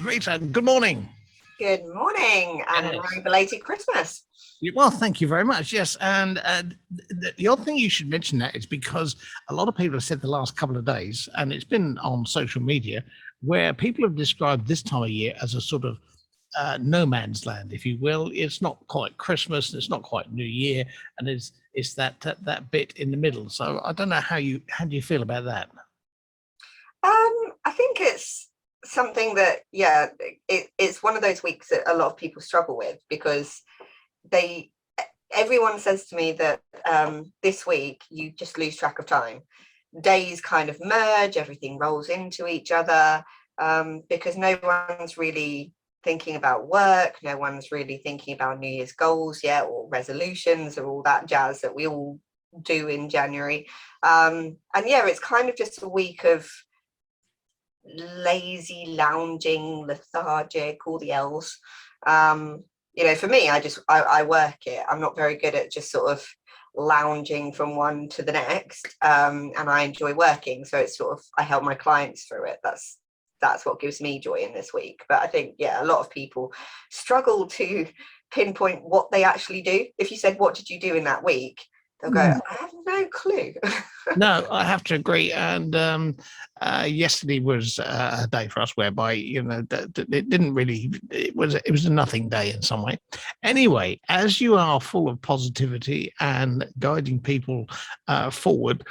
Rita, good morning. Good morning and a Yes. very belated Christmas. Well, thank you very much. Yes, and the other thing you should mention that is because a lot of people have said the last couple of days, and it's been on social media, where people have described this time of year as a sort of no man's land, if you will. It's not quite Christmas, it's not quite New Year, and it's that bit in the middle. So I don't know how do you feel about that? I think it's something that, it's one of those weeks that a lot of people struggle with because they everyone says to me that this week you just lose track of time. Days kind of merge, everything rolls into each other, because no one's really thinking about work, no one's really thinking about New Year's goals yet, or resolutions, or all that jazz that we all do in January. And yeah, it's kind of just a week of lazy, lounging, lethargic, all the L's. For me, I work it. I'm not very good at just sort of lounging from one to the next, and I enjoy working, so it's sort of, I help my clients through it. That's what gives me joy in this week. But I think, a lot of people struggle to pinpoint what they actually do. If you said, what did you do in that week, they'll go, I have no clue. No, I have to agree. And yesterday was a day for us whereby it didn't really. It was a nothing day in some way. Anyway, as you are full of positivity and guiding people forward,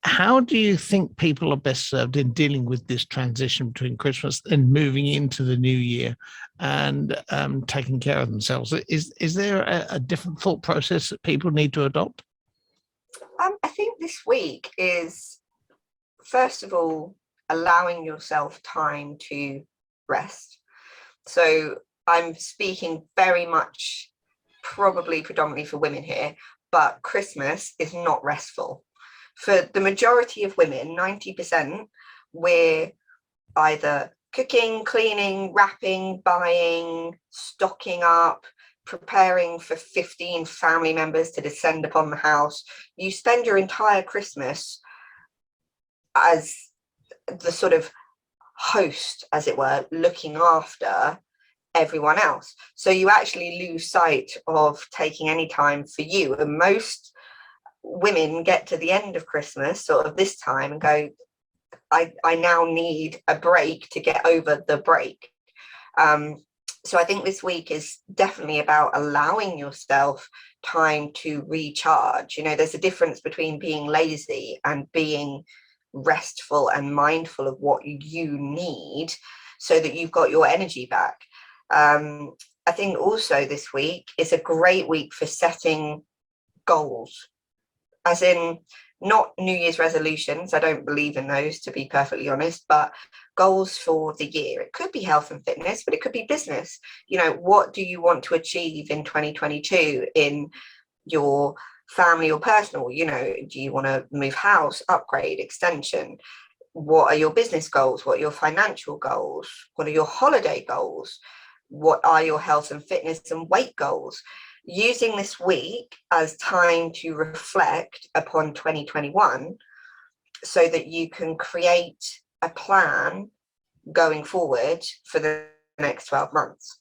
how do you think people are best served in dealing with this transition between Christmas and moving into the new year and taking care of themselves? Is there a different thought process that people need to adopt? I think this week is, first of all, allowing yourself time to rest. So I'm speaking very much, probably predominantly for women here, but Christmas is not restful. For the majority of women, 90%, we're either cooking, cleaning, wrapping, buying, stocking up, preparing for 15 family members to descend upon the house. You spend your entire Christmas as the sort of host, as it were, looking after everyone else. So you actually lose sight of taking any time for you. And most women get to the end of Christmas, sort of this time, and go, I now need a break to get over the break. So I think this week is definitely about allowing yourself time to recharge. There's a difference between being lazy and being restful and mindful of what you need so that you've got your energy back. I think also this week is a great week for setting goals, as in not New Year's resolutions. I don't believe in those, to be perfectly honest, but goals for the year. It could be health and fitness, but it could be business. What do you want to achieve in 2022 in your family or personal? Do you want to move house, upgrade, extension? What are your business goals? What are your financial goals? What are your holiday goals? What are your health and fitness and weight goals? Using this week as time to reflect upon 2021 so that you can create a plan going forward for the next 12 months.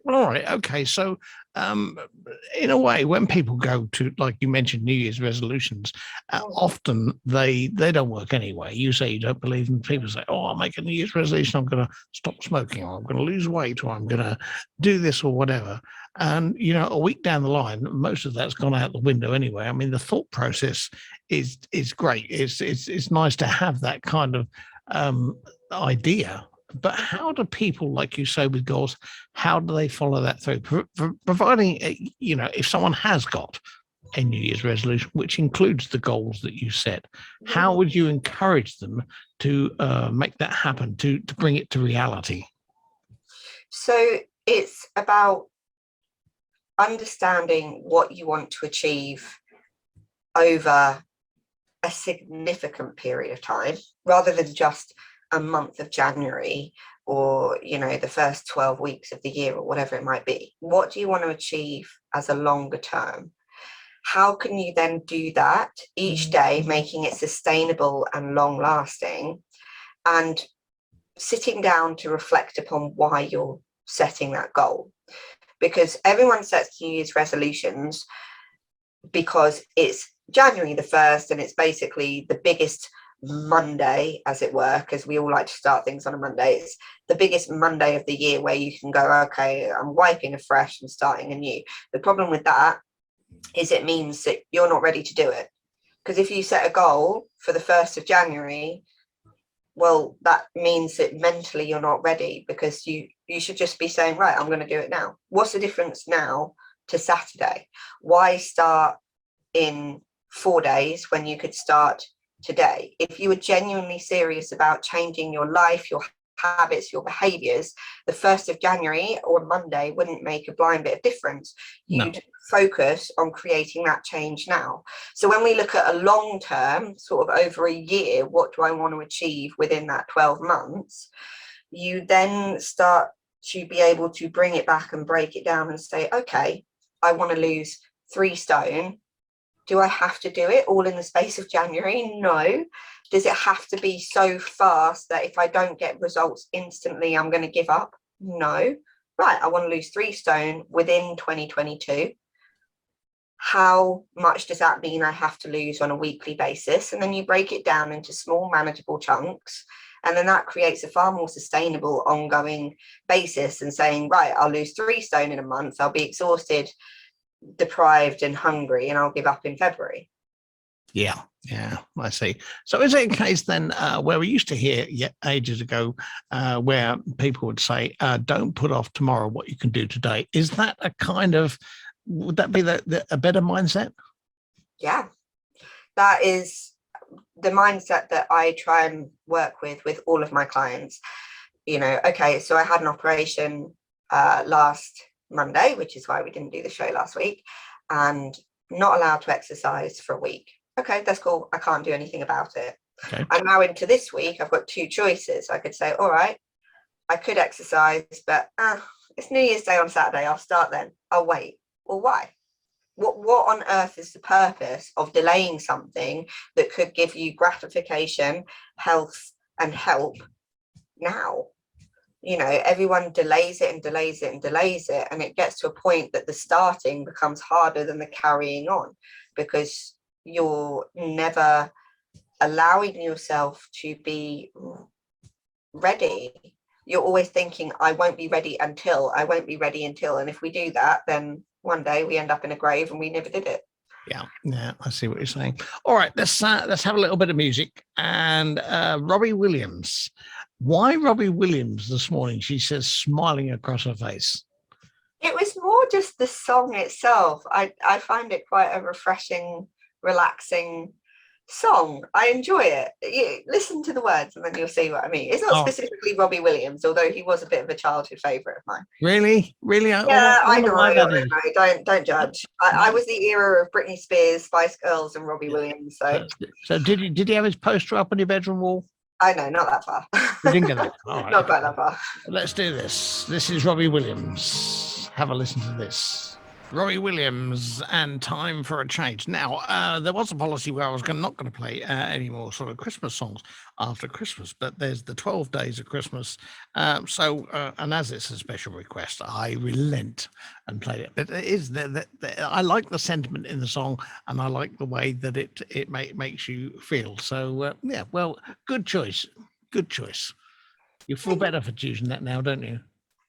All right. Okay. So, in a way, when people go to, like you mentioned, New Year's resolutions, often they don't work anyway. You say you don't believe in. People say, "Oh, I'll make a New Year's resolution. I'm going to stop smoking, or I'm going to lose weight, or I'm going to do this, or whatever." And a week down the line, most of that's gone out the window anyway. I mean, the thought process is great. It's nice to have that kind of idea. But how do people, like you say, with goals, how do they follow that through? Providing, if someone has got a New Year's resolution, which includes the goals that you set, how would you encourage them to make that happen, to bring it to reality? So it's about understanding what you want to achieve over a significant period of time, rather than just a month of January or the first 12 weeks of the year, or whatever it might be. What do you want to achieve as a longer term? How can you then do that each day, making it sustainable and long lasting? And sitting down to reflect upon why you're setting that goal. Because everyone sets New Year's resolutions because it's January the 1st and it's basically the biggest Monday, as it were, because we all like to start things on a Monday. It's the biggest Monday of the year where you can go, okay, I'm wiping afresh and starting anew. The problem with that is it means that you're not ready to do it. Because if you set a goal for the 1st of January, well, that means that mentally you're not ready, because you should just be saying, right, I'm going to do it now. What's the difference now to Saturday? Why start in 4 days when you could start today? If you were genuinely serious about changing your life, your habits, your behaviors, the 1st of January or Monday wouldn't make a blind bit of difference. You'd focus on creating that change now. So when we look at a long term, sort of over a year, what do I want to achieve within that 12 months? You then start to be able to bring it back and break it down and say, okay, I want to lose 3 stone. Do I have to do it all in the space of January? No. Does it have to be so fast that if I don't get results instantly, I'm going to give up? No. Right, I want to lose 3 stone within 2022. How much does that mean I have to lose on a weekly basis? And then you break it down into small, manageable chunks. And then that creates a far more sustainable, ongoing basis, and saying, right, I'll lose 3 stone in a month. I'll be exhausted, deprived and hungry, and I'll give up in February. Yeah, I see. So is it a case then where we used to hear ages ago where people would say, don't put off tomorrow what you can do today? Is that a kind of, would that be a better mindset? Yeah, that is the mindset that I try and work with all of my clients. You know, okay, so I had an operation last Monday, which is why we didn't do the show last week, and not allowed to exercise for a week. Okay, that's cool. I can't do anything about it. Okay. And now into this week, I've got 2 choices. I could say, all right, I could exercise, but it's New Year's Day on Saturday. I'll start then. I'll wait. Well, why? What on earth is the purpose of delaying something that could give you gratification, health, and help now? You know, everyone delays it and delays it and delays it, and it gets to a point that the starting becomes harder than the carrying on, because you're never allowing yourself to be ready. You're always thinking, I won't be ready until, and if we do that, then one day we end up in a grave and we never did it. Yeah, I see what you're saying. All right, let's have a little bit of music. And Robbie Williams. Why Robbie Williams this morning? She says, smiling across her face. It was more just the song itself. I find it quite a refreshing, relaxing song. I enjoy it. You listen to the words and then you'll see what I mean. It's not specifically Robbie Williams, although he was a bit of a childhood favourite of mine. Really? Yeah, I know. Don't judge. I was the era of Britney Spears, Spice Girls, and Robbie Williams. So did he have his poster up on your bedroom wall? I know, not that far. You didn't get that far. All right, not quite that far. Let's do this. This is Robbie Williams. Have a listen to this. Robbie Williams and Time for a Change. Now, there was a policy where I was not going to play any more sort of Christmas songs after Christmas, but there's the 12 days of Christmas. And as it's a special request, I relent and played it. But it is I like the sentiment in the song, and I like the way that it makes you feel. So, yeah, well, good choice. Good choice. You feel better for choosing that now, don't you?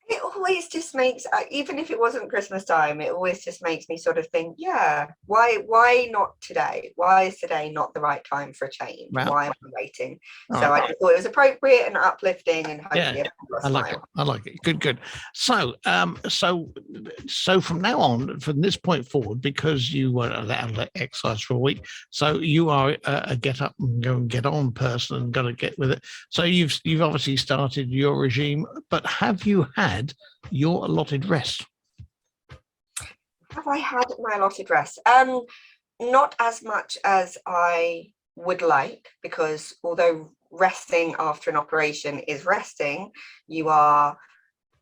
It always just makes, even if it wasn't Christmas time, it always just makes me sort of think, yeah, why not today? Why is today not the right time for a change? Well, why am I waiting? So I just thought it was appropriate and uplifting, and hopefully I like it. Good. So from now on, from this point forward, because you weren't allowed to exercise for a week, so you are a get up and go and get on person and got to get with it. So you've obviously started your regime, but have you had your allotted rest? Have I had my allotted rest? Not as much as I would like, because although resting after an operation is resting, you are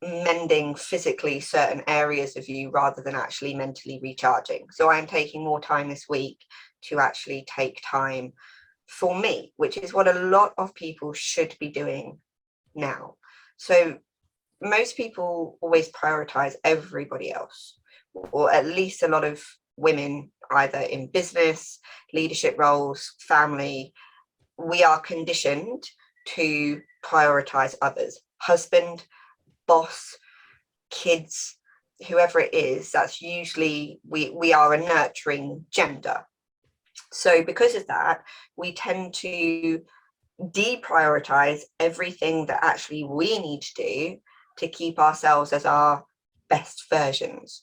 mending physically certain areas of you rather than actually mentally recharging. So I'm taking more time this week to actually take time for me, which is what a lot of people should be doing now. So most people always prioritize everybody else, or at least a lot of women, either in business, leadership roles, family. We are conditioned to prioritize others, husband, boss, kids, whoever it is. That's usually, we are a nurturing gender. So because of that, we tend to deprioritize everything that actually we need to do to keep ourselves as our best versions.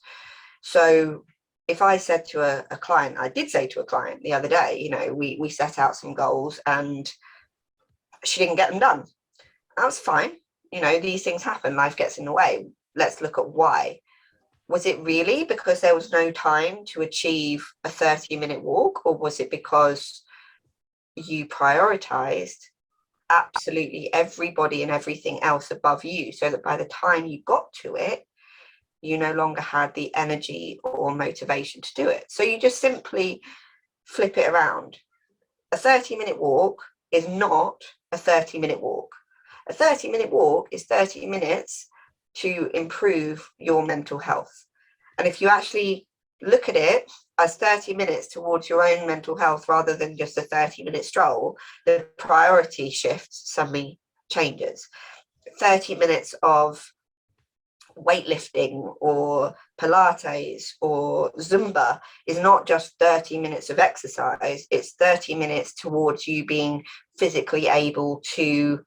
So if I said to a client, I did say to a client the other day, you know, we set out some goals and she didn't get them done. That's fine. You know, these things happen. Life gets in the way. Let's look at why. Was it really because there was no time to achieve a 30-minute walk, or was it because you prioritized absolutely everybody and everything else above you, so that by the time you got to it, you no longer had the energy or motivation to do it? So you just simply flip it around. A 30-minute walk is not a 30-minute walk. A 30-minute walk is 30 minutes to improve your mental health. And if you actually look at it as 30 minutes towards your own mental health rather than just a 30-minute stroll, the priority shifts suddenly changes. 30 minutes of weightlifting or Pilates or Zumba is not just 30 minutes of exercise, it's 30 minutes towards you being physically able to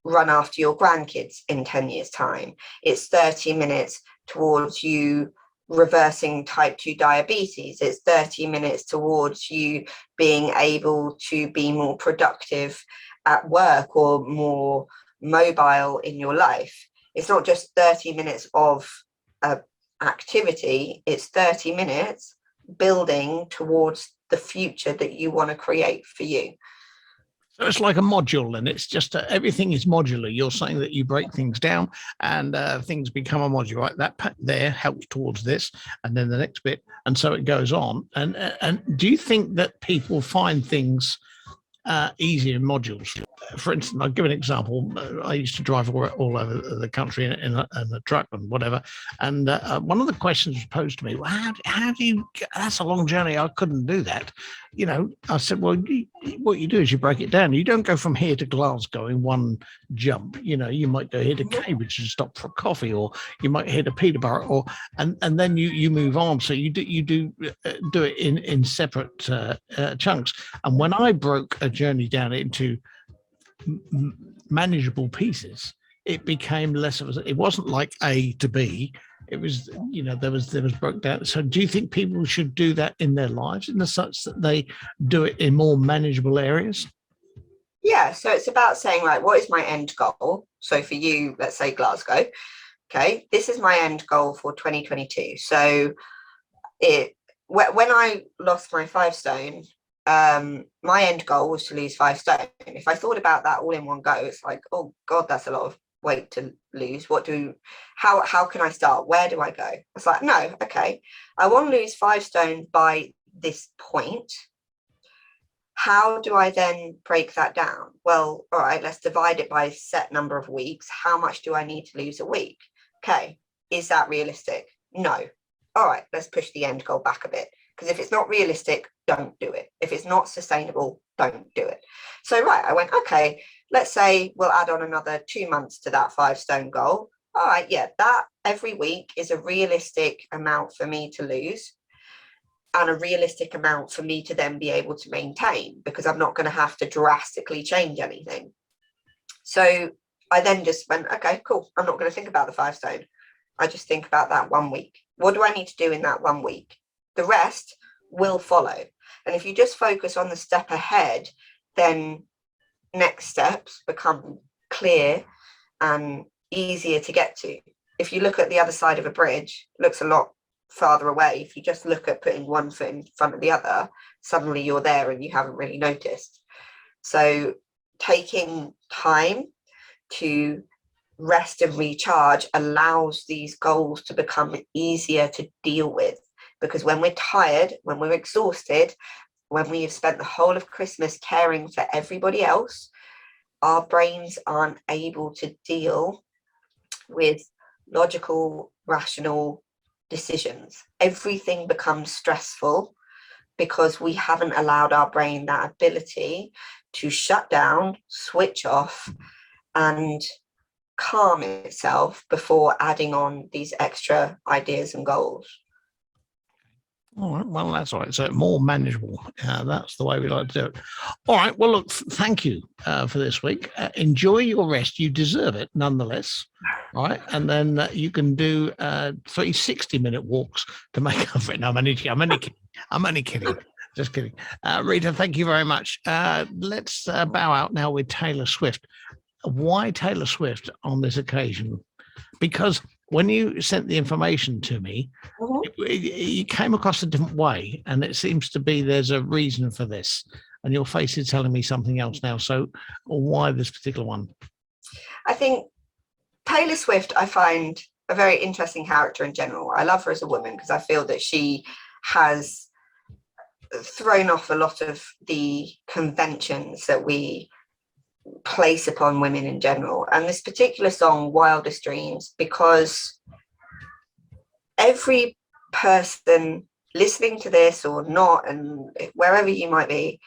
run after your grandkids in 10 years' time. It's 30 minutes towards you reversing type 2 diabetes. It's 30 minutes towards you being able to be more productive at work or more mobile in your life. It's not just 30 minutes of activity, it's 30 minutes building towards the future that you want to create for you. So it's like a module, and it's just everything is modular. You're saying that you break things down and things become a module, right? That there helps towards this, and then the next bit, and so it goes on. And do you think that people find things easier in modules? For instance, I'll give an example. I used to drive all over the country in a truck and whatever. And one of the questions was posed to me, well, how do you, that's a long journey. I couldn't do that. You know, I said, well, what you do is you break it down. You don't go from here to Glasgow in one jump. You know, you might go here to Cambridge and stop for coffee, or you might head to Peterborough, or and then you move on. So you do it in separate chunks. And when I broke a journey down into manageable pieces, it became less of a, it wasn't like A to B. It was, you know, there was broke down. So do you think people should do that in their lives in the such that they do it in more manageable areas? Yeah, so it's about saying, right, what is my end goal? So for you, let's say Glasgow. Okay, this is my end goal for 2022. So when I lost my 5 stone, my end goal was to lose 5 stone. If I thought about that all in one go, it's like, oh God, that's a lot of weight to lose. How can I start? Where do I go? It's like, no, okay, I want to lose 5 stone by this point. How do I then break that down? Well, all right, let's divide it by a set number of weeks. How much do I need to lose a week? Okay, is that realistic? No. All right, let's push the end goal back a bit. Because if it's not realistic, don't do it. If it's not sustainable, don't do it. So, right, I went, okay, let's say we'll add on another 2 months to that 5 stone goal. All right, yeah, that every week is a realistic amount for me to lose, and a realistic amount for me to then be able to maintain, because I'm not going to have to drastically change anything. So I then just went, okay, cool. I'm not going to think about the 5 stone. I just think about that 1 week. What do I need to do in that 1 week? The rest will follow. And if you just focus on the step ahead, then next steps become clear and easier to get to. If you look at the other side of a bridge, it looks a lot farther away. If you just look at putting one foot in front of the other, suddenly you're there and you haven't really noticed. So taking time to rest and recharge allows these goals to become easier to deal with. Because when we're tired, when we're exhausted, when we have spent the whole of Christmas caring for everybody else, our brains aren't able to deal with logical, rational decisions. Everything becomes stressful because we haven't allowed our brain that ability to shut down, switch off, and calm itself before adding on these extra ideas and goals. All right. Well, that's all right. So more manageable. That's the way we like to do it. All right. Well, look, thank you for this week. Enjoy your rest. You deserve it nonetheless. All right. And then you can do 3 60-minute walks to make up for it. No, I'm only kidding. I'm only kidding. Just kidding. Rita, thank you very much. Let's bow out now with Taylor Swift. Why Taylor Swift on this occasion? Because when you sent the information to me, you came across a different way, and it seems to be there's a reason for this. And your face is telling me something else now. So why this particular one? I think Taylor Swift, I find a very interesting character in general. I love her as a woman because I feel that she has thrown off a lot of the conventions that we place upon women in general. And this particular song, Wildest Dreams, because every person listening to this or not, and wherever you might be,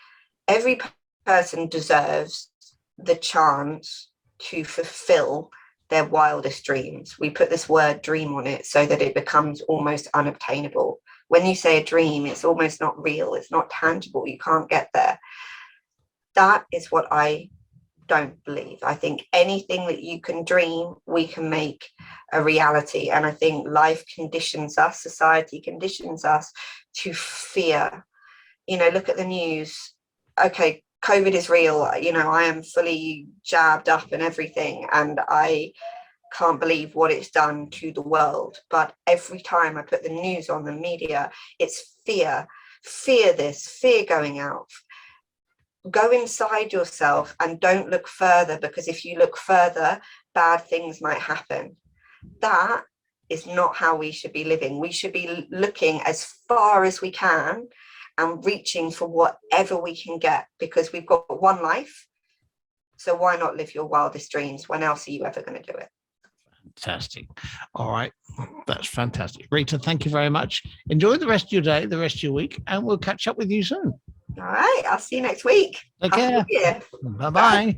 every person deserves the chance to fulfill their wildest dreams. We put this word dream on it so that it becomes almost unobtainable. When you say a dream, it's almost not real, it's not tangible, you can't get there. That is what I don't believe. I think anything that you can dream, we can make a reality. And I think life conditions us, society conditions us to fear. You know, look at the news. Okay, COVID is real. You know, I am fully jabbed up and everything, and I can't believe what it's done to the world. But every time I put the news on the media, it's fear. Fear this, fear going out. Go inside yourself and don't look further, because if you look further, bad things might happen. That is not how we should be living. We should be looking as far as we can and reaching for whatever we can get, because we've got one life. So why not live your wildest dreams? When else are you ever going to do it? Fantastic. All right. That's fantastic. Rita, thank you very much. Enjoy the rest of your day, the rest of your week, and we'll catch up with you soon. All right. I'll see you next week. Take care. Bye-bye.